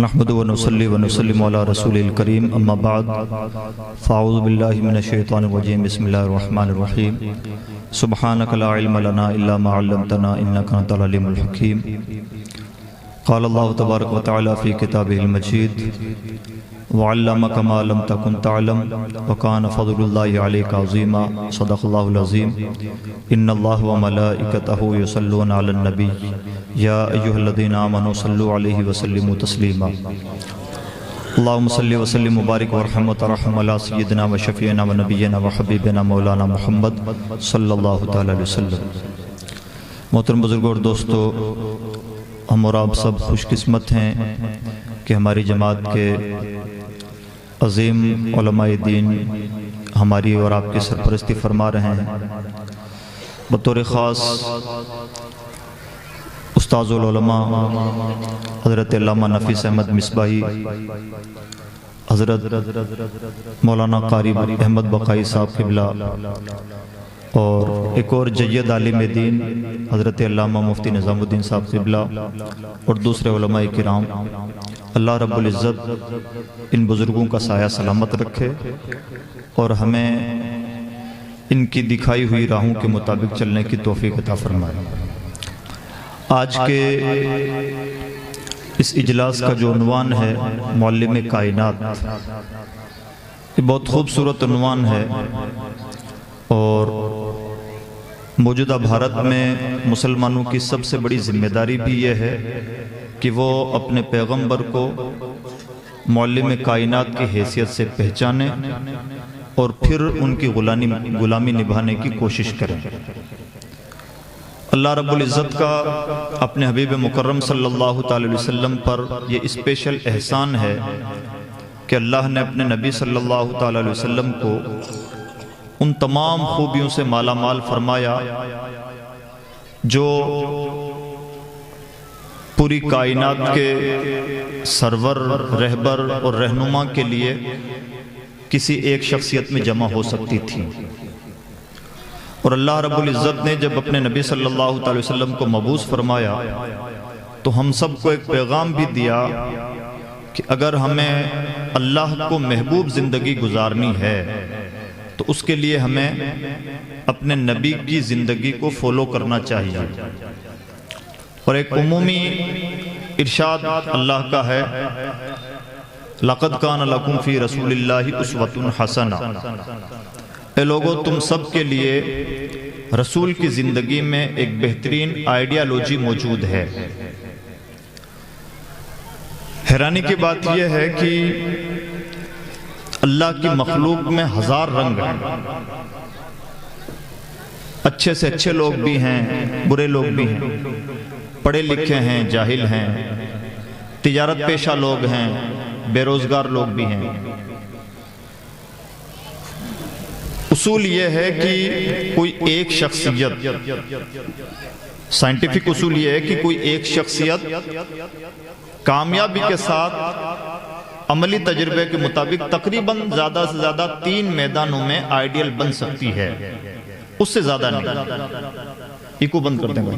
نحمد و نصلی و نسلم علی رسول الکریم اما بعد فاعوذ باللہ من الشیطان الرجیم بسم اللہ الرحمن الرحیم سبحانک لا علم لنا الا ما علمتنا انک انت العلیم الحکیم قال اللہ تبارک و تعالی فی کتابہ المجید وعلمک ما لم تکن تعلم وکان فضل اللہ علیک عظیما صدق اللہ العظیم ان اللہ وملائکتہ یصلون علی النبی یا ایہا الذین آمنوا صلوا علیہ وسلموا تسلیما اللہم صلی وسلم مبارک ورحم وترحم علی سیدنا و شفیعنا و نبینا و حبیبنا مولانا محمد صلی اللہ تعالی علیہ وسلم۔ محترم بزرگوں اور دوستو، ہم اور آپ سب خوش قسمت ہیں کہ ہماری جماعت کے عظیم علماء دین ہماری اور آپ کی سرپرستی فرما رہے ہیں۔ بطور خاص استاذ العلماء حضرت علامہ نفیس احمد مصباحی، حضرت مولانا قاری احمد بقائی صاحب قبلہ، اور ایک اور جید عالم دین حضرت علامہ مفتی نظام الدین صاحب قبلہ، اور دوسرے علماء کرام، اللہ رب العزت ان بزرگوں کا سایہ سلامت رکھے اور ہمیں ان کی دکھائی ہوئی راہوں کے مطابق چلنے کی توفیق عطا فرمائے۔ آج کے اس اجلاس کا جو عنوان ہے معلم کائنات، یہ بہت خوبصورت عنوان ہے، اور موجودہ بھارت میں مسلمانوں کی سب سے بڑی ذمہ داری بھی یہ ہے کہ وہ اپنے پیغمبر کو معلم کائنات کی حیثیت سے پہچانے اور پھر ان کی غلامی نبھانے کی کوشش کریں۔ اللہ رب العزت کا اپنے حبیب مکرم صلی اللہ تعالی علیہ وسلم پر یہ اسپیشل احسان ہے کہ اللہ نے اپنے نبی صلی اللہ تعالی علیہ وسلم کو ان تمام خوبیوں سے مالا مال فرمایا جو پوری کائنات کے سرور، رہبر اور رہنما کے لیے کسی ایک شخصیت میں جمع ہو سکتی تھی۔ اور اللہ رب العزت نے جب اپنے نبی صلی اللہ تعالی وسلم کو مبعوث فرمایا تو ہم سب کو ایک پیغام بھی دیا کہ اگر ہمیں اللہ کو محبوب زندگی گزارنی ہے تو اس کے لیے ہمیں اپنے نبی کی زندگی کو فالو کرنا چاہیے۔ اور ایک عمومی ارشاد اللہ کا ہے، لَقَدْ كَانَ لَكُمْ فِي رَسُولِ اللَّهِ أُسْوَةٌ حَسَنَةٌ۔ اے لوگوں، تم سب کے لیے رسول کی زندگی میں ایک بہترین آئیڈیالوجی موجود ہے۔ حیرانی کی بات یہ ہے کہ اللہ کی مخلوق میں ہزار رنگ ہیں، اچھے سے اچھے لوگ بھی ہیں، برے لوگ بھی ہیں، پڑھے لکھے ہیں، جاہل ہیں، تجارت پیشہ لوگ ہیں، بے روزگار لوگ بھی ہیں۔ اصول یہ ہے کہ کوئی ایک شخصیت، سائنٹیفک اصول یہ ہے کہ کوئی ایک شخصیت کامیابی کے ساتھ عملی تجربے کے مطابق تقریباً زیادہ سے زیادہ 3 میدانوں میں آئیڈیل بن سکتی ہے، اس سے زیادہ نہیں۔ ایکو بند کر دیں گے۔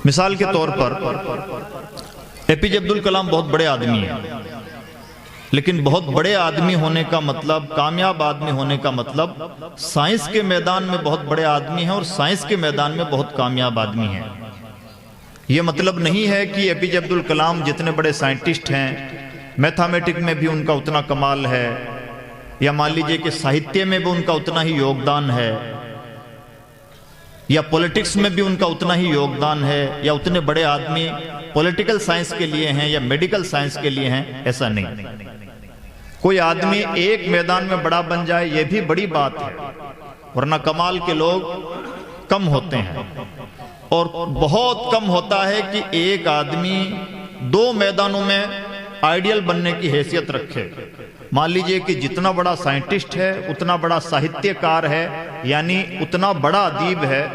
مثال کے طور پر اے پی جے عبدالکلام بہت بڑے آدمی ہیں، لیکن بہت بڑے آدمی ہونے کا مطلب، کامیاب آدمی ہونے کا مطلب سائنس کے میدان میں بہت بڑے آدمی ہیں اور سائنس کے میدان میں بہت کامیاب آدمی ہیں۔ یہ مطلب نہیں ہے کہ اے پی جے عبدالکلام جتنے بڑے سائنٹسٹ ہیں، میتھامیٹک میں بھی ان کا اتنا کمال ہے، یا مان لیجئے کہ ساہتیہ میں بھی ان کا اتنا ہی یوگدان ہے، یا پولیٹکس میں بھی ان کا اتنا ہی یوگدان ہے، یا اتنے بڑے آدمی پولیٹیکل سائنس کے لیے ہیں یا میڈیکل سائنس کے لیے ہیں، ایسا نہیں۔ کوئی آدمی ایک میدان میں بڑا بن جائے یہ بھی بڑی بات ہے، ورنہ کمال کے لوگ کم ہوتے ہیں، اور بہت کم ہوتا ہے کہ ایک آدمی 2 میدانوں میں آئیڈیل بننے کی حیثیت رکھے۔ مان لیجئے کہ جتنا بڑا سائنٹسٹ ہے اتنا بڑا ساہتیہ کار ہے، یعنی اتنا بڑا ادیب ہے،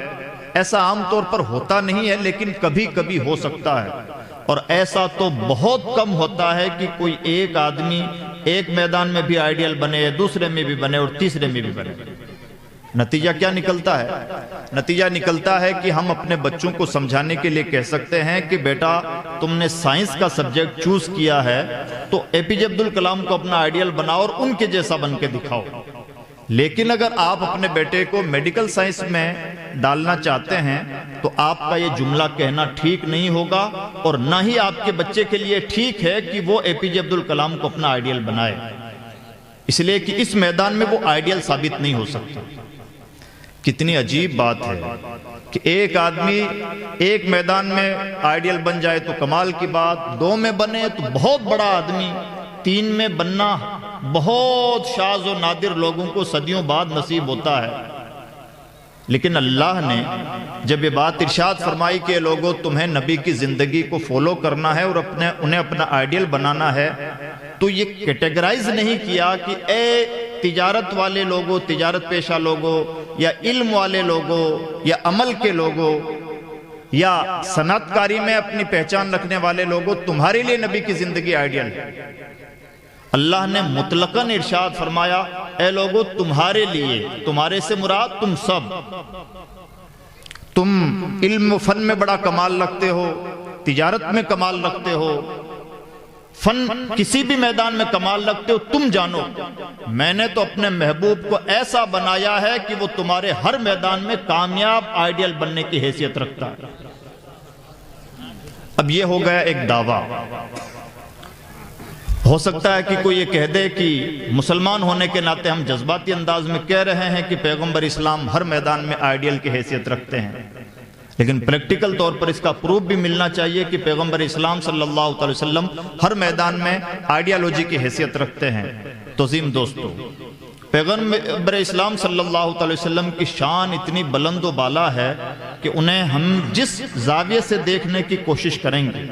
ایسا عام طور پر ہوتا نہیں ہے، لیکن کبھی کبھی ہو سکتا ہے۔ اور ایسا تو بہت کم ہوتا ہے کہ کوئی ایک آدمی ایک میدان میں بھی آئیڈیل بنے، دوسرے میں بھی بنے اور تیسرے میں بھی بنے۔ نتیجہ کیا نکلتا ہے؟ نتیجہ نکلتا ہے کہ ہم اپنے بچوں کو سمجھانے کے لیے کہہ سکتے ہیں کہ بیٹا تم نے سائنس کا سبجیکٹ چوز کیا ہے تو اے پی جے عبد الکلام کو اپنا آئیڈیل بناؤ اور ان کے جیسا بن کے دکھاؤ. لیکن اگر آپ اپنے بیٹے کو میڈیکل سائنس میں ڈالنا چاہتے ہیں تو آپ کا یہ جملہ کہنا ٹھیک نہیں ہوگا، اور نہ ہی آپ کے بچے کے لیے ٹھیک ہے کہ وہ اے پی جے عبد الکلام کو اپنا آئیڈیل بنائے، اس لیے کہ اس میدان میں وہ آئیڈیل ثابت نہیں ہو سکتا. کتنی عجیب بات ہے کہ ایک آدمی ایک میدان میں آئیڈیل بن جائے تو کمال کی بات، دو میں بنے تو بہت بڑا آدمی، تین میں بننا بہت شاذ و نادر لوگوں کو صدیوں بعد نصیب ہوتا ہے. لیکن اللہ نے جب یہ بات ارشاد فرمائی کہ لوگوں تمہیں نبی کی زندگی کو فالو کرنا ہے اور انہیں اپنا آئیڈیل بنانا ہے، تو یہ کیٹیگرائز نہیں کیا کہ اے تجارت والے لوگوں، تجارت پیشہ لوگوں، یا علم والے لوگوں، یا عمل کے لوگوں، یا صنعت کاری میں اپنی پہچان رکھنے والے لوگوں، تمہارے لیے نبی کی زندگی آئیڈیل ہے. اللہ نے مطلقاً ارشاد فرمایا اے لوگوں تمہارے لیے، تمہارے سے مراد تم سب، تم علم و فن میں بڑا کمال رکھتے ہو، تجارت میں کمال رکھتے ہو، فن کسی بھی میدان میں کمال رکھتے ہو، تم جانو میں نے تو اپنے محبوب کو ایسا بنایا ہے کہ وہ تمہارے ہر میدان میں کامیاب آئیڈیل بننے کی حیثیت رکھتا ہے. اب یہ ہو گیا ایک دعویٰ. ہو سکتا ہے کہ کوئی یہ کہہ دے کہ مسلمان ہونے کے ناطے ہم جذباتی انداز میں کہہ رہے ہیں کہ پیغمبر اسلام ہر میدان میں آئیڈیل کی حیثیت رکھتے ہیں، لیکن پریکٹیکل طور پر اس کا پروف بھی ملنا چاہیے کہ پیغمبر اسلام صلی اللہ علیہ وسلم ہر میدان میں آئیڈیالوجی کی حیثیت رکھتے ہیں. تو عظیم دوستو، پیغمبر اسلام صلی اللہ علیہ وسلم کی شان اتنی بلند و بالا ہے کہ انہیں ہم جس زاویے سے دیکھنے کی کوشش کریں گے،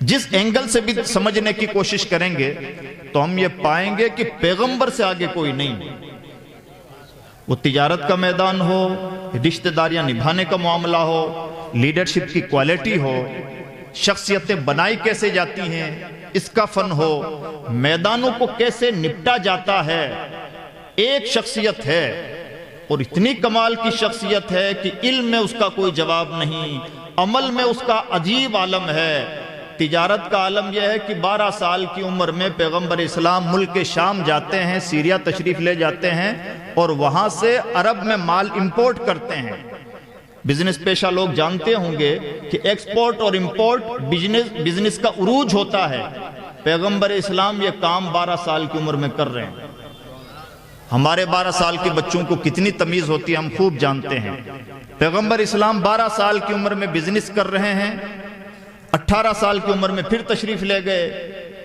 جس اینگل سے بھی سمجھنے کی کوشش کریں گے، تو ہم یہ پائیں گے کہ پیغمبر سے آگے کوئی نہیں. وہ تجارت کا میدان ہو، رشتہ داریاں نبھانے کا معاملہ ہو، لیڈرشپ کی کوالٹی ہو، شخصیتیں بنائی کیسے جاتی ہیں اس کا فن ہو، میدانوں کو کیسے نپٹا جاتا ہے. ایک شخصیت ہے اور اتنی کمال کی شخصیت ہے کہ علم میں اس کا کوئی جواب نہیں، عمل میں اس کا عجیب عالم ہے. تجارت کا عالم یہ ہے کہ 12 سال کی عمر میں پیغمبر اسلام ملک شام جاتے ہیں، سیریا تشریف لے جاتے ہیں اور وہاں سے عرب میں مال امپورٹ کرتے ہیں. بزنس پیشہ لوگ جانتے ہوں گے کہ ایکسپورٹ اور امپورٹ بزنس کا عروج ہوتا ہے. پیغمبر اسلام یہ کام 12 سال کی عمر میں کر رہے ہیں. ہمارے 12 سال کے بچوں کو کتنی تمیز ہوتی ہے ہم خوب جانتے ہیں. پیغمبر اسلام 12 سال کی عمر میں بزنس کر رہے ہیں، 18 سال کی عمر میں پھر تشریف لے گئے،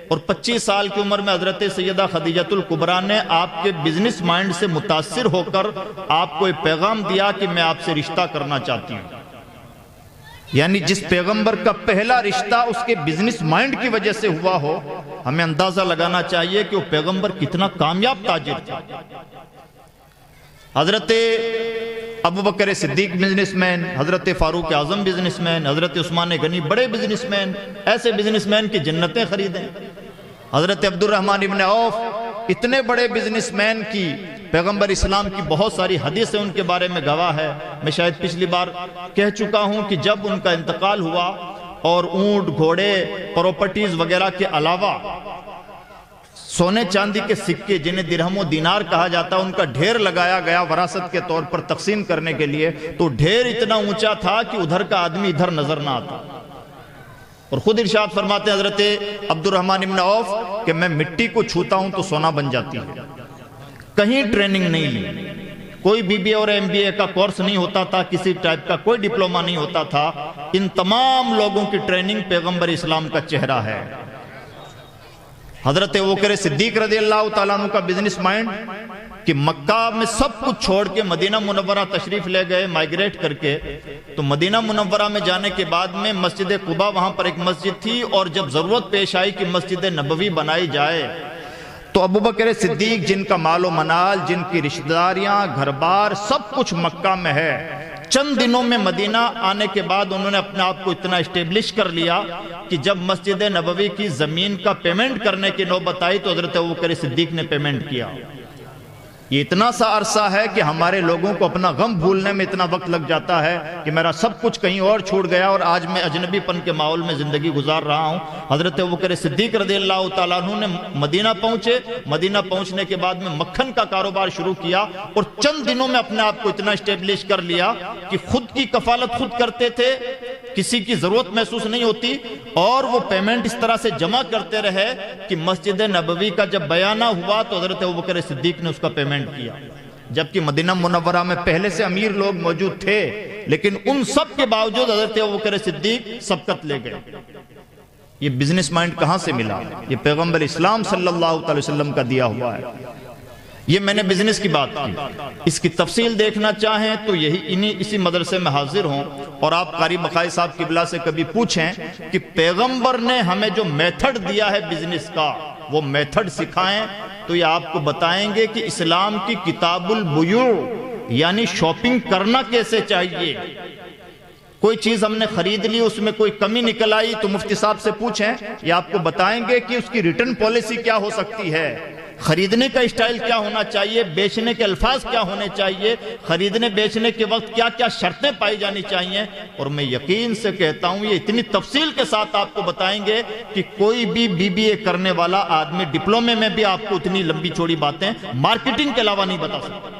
اور 25 سال کی عمر میں حضرت سیدہ خدیجۃ الکبریٰ نے آپ کے بزنس مائنڈ سے متاثر ہو کر آپ کو ایک پیغام دیا کہ میں آپ سے رشتہ کرنا چاہتی ہوں. یعنی جس پیغمبر کا پہلا رشتہ اس کے بزنس مائنڈ کی وجہ سے ہوا ہو، ہمیں اندازہ لگانا چاہیے کہ وہ پیغمبر کتنا کامیاب تاجر تھا. حضرت ابو بکر صدیق بزنس مین، حضرت فاروق اعظم بزنس مین، حضرت عثمان غنی بڑے بزنس مین، ایسے بزنس مین کی جنتیں خریدیں. حضرت عبد الرحمن ابن عوف اتنے بڑے بزنس مین کی پیغمبر اسلام کی بہت ساری حدیثیں ان کے بارے میں گواہ ہے. میں شاید پچھلی بار کہہ چکا ہوں کہ جب ان کا انتقال ہوا اور اونٹ، گھوڑے، پراپرٹیز وغیرہ کے علاوہ سونے چاندی کے سکے جنہیں درہم و دینار کہا جاتا ان کا ڈھیر لگایا گیا وراثت کے طور پر تقسیم کرنے کے لیے، تو ڈھیر اتنا اونچا تھا کہ ادھر کا آدمی ادھر نظر نہ آتا. اور خود ارشاد فرماتے ہیں حضرت عبد الرحمن ابن عوف کہ میں مٹی کو چھوتا ہوں تو سونا بن جاتی ہے. کہیں ٹریننگ نہیں لی، کوئی بی بی اے اور ایم بی اے کا کورس نہیں ہوتا تھا، کسی ٹائپ کا کوئی ڈپلومہ نہیں ہوتا تھا. ان تمام لوگوں کی ٹریننگ پیغمبر اسلام کا چہرہ ہے. حضرت ابوبکر صدیق رضی اللہ تعالیٰ عنہ کا بزنس مائنڈ کہ مکہ میں سب کچھ چھوڑ کے مدینہ منورہ تشریف لے گئے مائگریٹ کر کے، تو مدینہ منورہ میں جانے کے بعد میں مسجد قباء وہاں پر ایک مسجد تھی، اور جب ضرورت پیش آئی کہ مسجد نبوی بنائی جائے تو ابوبکر صدیق جن کا مال و منال، جن کی رشتہ داریاں، گھر بار سب کچھ مکہ میں ہے، چند دنوں میں مدینہ آنے کے بعد انہوں نے اپنے آپ کو اتنا اسٹیبلش کر لیا کہ جب مسجد نبوی کی زمین کا پیمنٹ کرنے کی نوبت آئی تو حضرت ابوبکر صدیق نے پیمنٹ کیا. یہ اتنا سا عرصہ ہے کہ ہمارے لوگوں کو اپنا غم بھولنے میں اتنا وقت لگ جاتا ہے کہ میرا سب کچھ کہیں اور چھوٹ گیا اور آج میں اجنبی پن کے ماحول میں زندگی گزار رہا ہوں۔ حضرت ابوبکر صدیق رضی اللہ تعالیٰ عنہ نے مدینہ پہنچے، مدینہ پہنچنے کے بعد میں مکھن کا کاروبار شروع کیا اور چند دنوں میں اپنے آپ کو اتنا اسٹیبلش کر لیا کہ خود کی کفالت خود کرتے تھے، کسی کی ضرورت محسوس نہیں ہوتی، اور وہ پیمنٹ اس طرح سے جمع کرتے رہے کہ مسجد نبوی کا جب بیانہ ہوا تو حضرت ابوبکر صدیق نے اس کا پیمنٹ کیا، جبکہ مدینہ منورہ میں پہلے سے امیر لوگ موجود تھے، لیکن ان سب کے باوجود حضرت ابوبکر صدیق سبقت لے گئے۔ یہ بزنس مائنڈ کہاں سے ملا؟ یہ پیغمبر اسلام صلی اللہ علیہ وسلم کا دیا ہوا ہے۔ یہ میں نے بزنس کی بات کی، اس کی تفصیل دیکھنا چاہیں تو اسی مدرسے میں حاضر ہوں، اور آپ قاری بقائی صاحب قبلہ سے کبھی پوچھیں کہ پیغمبر نے ہمیں جو میتھڈ دیا ہے بزنس کا، وہ میتھڈ سکھائیں تو یہ آپ کو بتائیں گے کہ اسلام کی کتاب البیوع یعنی شاپنگ کرنا کیسے چاہیے۔ کوئی چیز ہم نے خرید لی، اس میں کوئی کمی نکل آئی تو مفتی صاحب سے پوچھیں، یہ آپ کو بتائیں گے کہ اس کی ریٹرن پالیسی کیا ہو سکتی ہے، خریدنے کا اسٹائل کیا ہونا چاہیے، بیچنے کے الفاظ کیا ہونے چاہیے، خریدنے بیچنے کے وقت کیا کیا شرطیں پائی جانی چاہیے۔ اور میں یقین سے کہتا ہوں یہ اتنی تفصیل کے ساتھ آپ کو بتائیں گے کہ کوئی بھی BBA کرنے والا آدمی ڈپلومے میں بھی آپ کو اتنی لمبی چوڑی باتیں مارکیٹنگ کے علاوہ نہیں بتا سکتا۔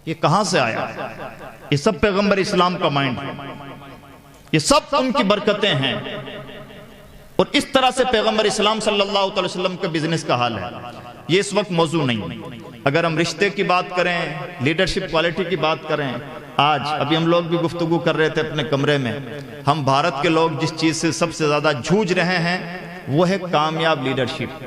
یہ کہاں سے آیا؟ یہ سب پیغمبر اسلام کا مائنڈ ہے، یہ سب ان کی برکتیں ہیں، اور اس طرح سے پیغمبر اسلام صلی اللہ علیہ وسلم کے بزنس کا حال ہے۔ یہ اس وقت موضوع نہیں۔ اگر ہم رشتے کی بات کریں، لیڈرشپ کوالٹی کی بات کریں، آج ابھی ہم لوگ بھی گفتگو کر رہے تھے اپنے کمرے میں، ہم بھارت کے لوگ جس چیز سے سب سے زیادہ جھوج رہے ہیں وہ ہے کامیاب لیڈرشپ،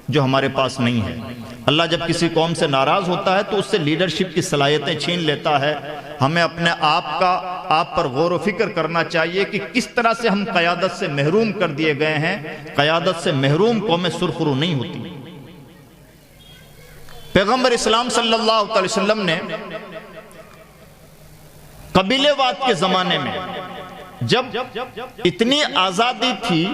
جو ہمارے پاس نہیں ہے۔ اللہ جب کسی قوم سے ناراض ہوتا ہے تو اس سے لیڈرشپ کی صلاحیتیں چھین لیتا ہے۔ ہمیں اپنے آپ پر غور و فکر کرنا چاہیے کہ کس طرح سے ہم قیادت سے محروم کر دیے گئے ہیں۔ قیادت سے محروم قومیں سرخرو نہیں ہوتی۔ پیغمبر اسلام صلی اللہ علیہ وسلم نے قبیلے واد کے زمانے میں جب اتنی آزادی تھی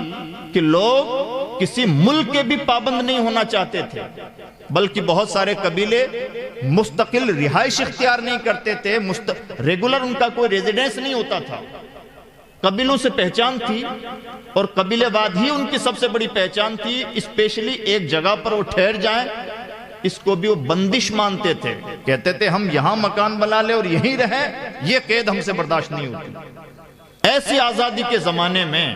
کہ لوگ کسی ملک کے بھی پابند نہیں ہونا چاہتے تھے، بلکہ بہت سارے قبیلے مستقل رہائش اختیار نہیں کرتے تھے، ریگولر ان کا کوئی ریزیڈنس نہیں ہوتا تھا۔ قبیلوں سے پہچان تھی اور قبیلے واد ہی ان کی سب سے بڑی پہچان تھی۔ اسپیشلی ایک جگہ پر وہ ٹھہر جائیں، اس کو بھی وہ بندش مانتے تھے، کہتے تھے ہم یہاں مکان بنا لیں اور یہیں رہیں، یہ قید ہم سے برداشت نہیں ہوتی۔ ایسی آزادی کے زمانے میں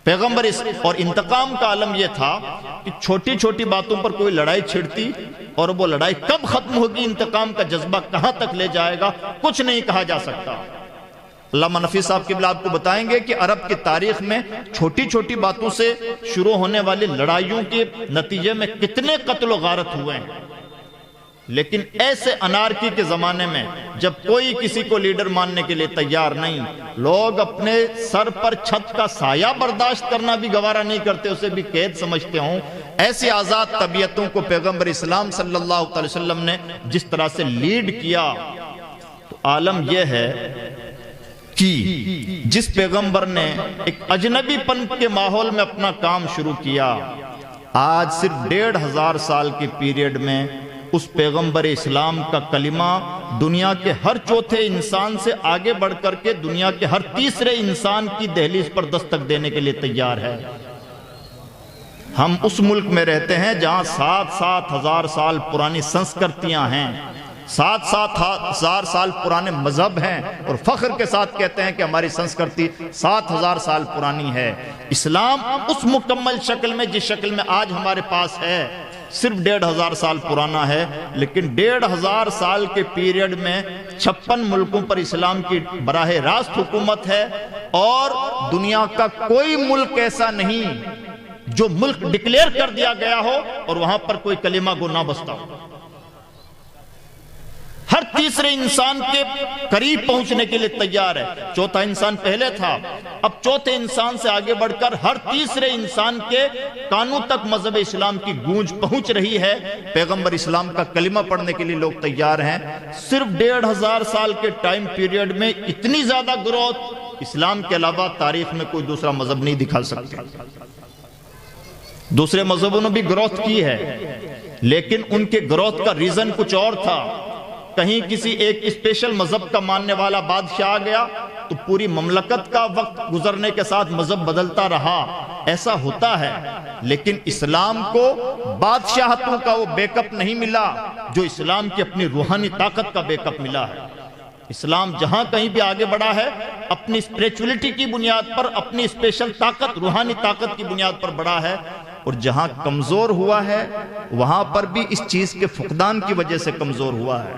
پیغمبر اور انتقام کا عالم یہ تھا کہ چھوٹی چھوٹی باتوں پر کوئی لڑائی چھڑتی اور وہ لڑائی کب ختم ہوگی، انتقام کا جذبہ کہاں تک لے جائے گا، کچھ نہیں کہا جا سکتا۔ علامہ نفی صاحب قبلہ آپ کو بتائیں گے کہ عرب کی تاریخ میں چھوٹی چھوٹی باتوں سے شروع ہونے والی لڑائیوں کے نتیجے میں کتنے قتل و غارت ہوئے ہیں۔ لیکن ایسے انارکی کے زمانے میں جب کوئی کسی کو لیڈر ماننے کے لیے تیار نہیں، لوگ اپنے سر پر چھت کا سایہ برداشت کرنا بھی گوارا نہیں کرتے، اسے بھی قید سمجھتے ہوں، ایسی آزاد طبیعتوں کو پیغمبر اسلام صلی اللہ علیہ وسلم نے جس طرح سے لیڈ کیا، تو عالم یہ ہے کہ جس پیغمبر نے ایک اجنبی پن کے ماحول میں اپنا کام شروع کیا، آج صرف 1500 سال کی پیریڈ میں اس پیغمبر اسلام کا کلمہ دنیا کے ہر چوتھے انسان سے آگے بڑھ کر کے دنیا کے ہر تیسرے انسان کی دہلیز پر دستک دینے کے لیے تیار ہے۔ ہم اس ملک میں رہتے ہیں جہاں 7-7 ہزار سال پرانی سنسکرتیاں ہیں، 7-7 ہزار سال پرانے مذہب ہیں، اور فخر کے ساتھ کہتے ہیں کہ ہماری سنسکرتی 7000 سال پرانی ہے۔ اسلام اس مکمل شکل میں جس شکل میں آج ہمارے پاس ہے صرف 1500 سال پرانا ہے، لیکن 1500 سال کے پیریڈ میں 56 ملکوں پر اسلام کی براہ راست حکومت ہے، اور دنیا کا کوئی ملک ایسا نہیں جو ملک ڈکلیئر کر دیا گیا ہو اور وہاں پر کوئی کلمہ گو نہ بستا ہو۔ ہر تیسرے انسان کے قریب پہنچنے کے لیے تیار ہے۔ چوتھا انسان پہلے تھا، اب چوتھے انسان سے آگے بڑھ کر ہر تیسرے انسان کے کانوں تک مذہب اسلام کی گونج پہنچ رہی ہے۔ پیغمبر اسلام کا کلمہ پڑھنے کے لیے لوگ تیار ہیں۔ صرف 1500 سال کے ٹائم پیریڈ میں اتنی زیادہ گروتھ اسلام کے علاوہ تاریخ میں کوئی دوسرا مذہب نہیں دکھا سکتا۔ دوسرے مذہبوں نے بھی گروتھ کی ہے، لیکن ان کے گروتھ کا ریزن کچھ اور تھا۔ کہیں کسی ایک اسپیشل مذہب کا ماننے والا بادشاہ آ گیا تو پوری مملکت کا وقت گزرنے کے ساتھ مذہب بدلتا رہا، ایسا ہوتا ہے۔ لیکن اسلام کو بادشاہتوں کا وہ بیک اپ نہیں ملا جو اسلام کی اپنی روحانی طاقت کا بیک اپ ملا ہے۔ اسلام جہاں کہیں بھی آگے بڑھا ہے اپنی اسپریچولیٹی کی بنیاد پر، اپنی اسپیشل طاقت، روحانی طاقت کی بنیاد پر بڑھا ہے، اور جہاں کمزور ہوا ہے وہاں پر بھی اس چیز کے فقدان کی وجہ سے کمزور ہوا ہے۔